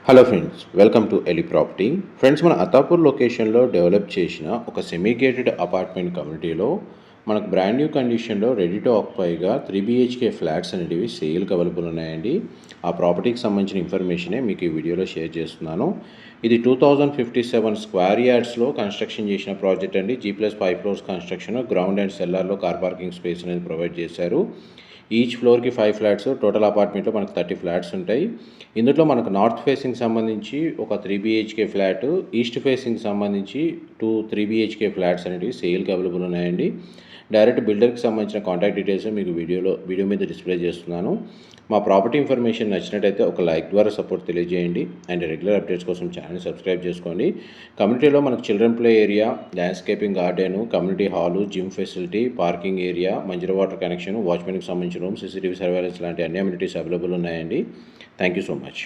Hello friends, welcome to Eli property. Friends, మన అత్తాపూర్ లొకేషన్లో develop చేసిన ఒక సెమీ గేటెడ్ అపార్ట్మెంట్ కమ్యూనిటీలో మనకు బ్రాండ్ న్యూ కండిషన్లో రెడీ టు ఆక్యుపైగా 3 BHK ఫ్లాట్స్ అనేటివి సేల్కి అవైలబుల్ ఉన్నాయండి. ఆ ప్రాపర్టీకి సంబంధించిన ఇన్ఫర్మేషనే మీకు ఈ వీడియోలో షేర్ చేస్తున్నాను. ఇది 2057 స్క్వేర్ యార్డ్స్లో కన్స్ట్రక్షన్ చేసిన ప్రాజెక్ట్ అండి. G+5 floors construction, ground and సెల్లార్లో కార్ పార్కింగ్ స్పేస్ అనేది ప్రొవైడ్ చేశారు. ఈచ్ ఫ్లోర్కి 5 ఫ్లాట్స్, టోటల్ అపార్ట్మెంట్లో మనకు 30 ఫ్లాట్స్ ఉంటాయి. ఇందులో మనకు నార్త్ ఫేసింగ్ సంబంధించి ఒక 3 BHK ఫ్లాట్, ఈస్ట్ ఫేసింగ్ సంబంధించి 3 BHK ఫ్లాట్స్ అనేవి సేల్కి అవైలబుల్ ఉన్నాయండి. డైరెక్ట్ బిల్డర్కి సంబంధించిన కాంటాక్ట్ డీటెయిల్స్ మీకు వీడియో మీద డిస్ప్లే చేస్తున్నాను. మా ప్రాపర్టీ ఇన్ఫర్మేషన్ నచ్చినట్టయితే ఒక లైక్ ద్వారా సపోర్ట్ తెలియజేయండి. అండ్ రెగ్యులర్ అప్డేట్స్ కోసం ఛానల్ సబ్స్క్రైబ్ చేసుకోండి. కమ్యూనిటీలో మనకు children play area, landscaping garden, community hall, gym facility, parking area, Manjira water connection, వాచ్మెన్కి సంబంధించిన రూమ్, CCTV సర్వేలెన్స్ లాంటి అన్ని అమ్యూనిటీస్ అవైలబుల్ ఉన్నాయండి. Thank you so much.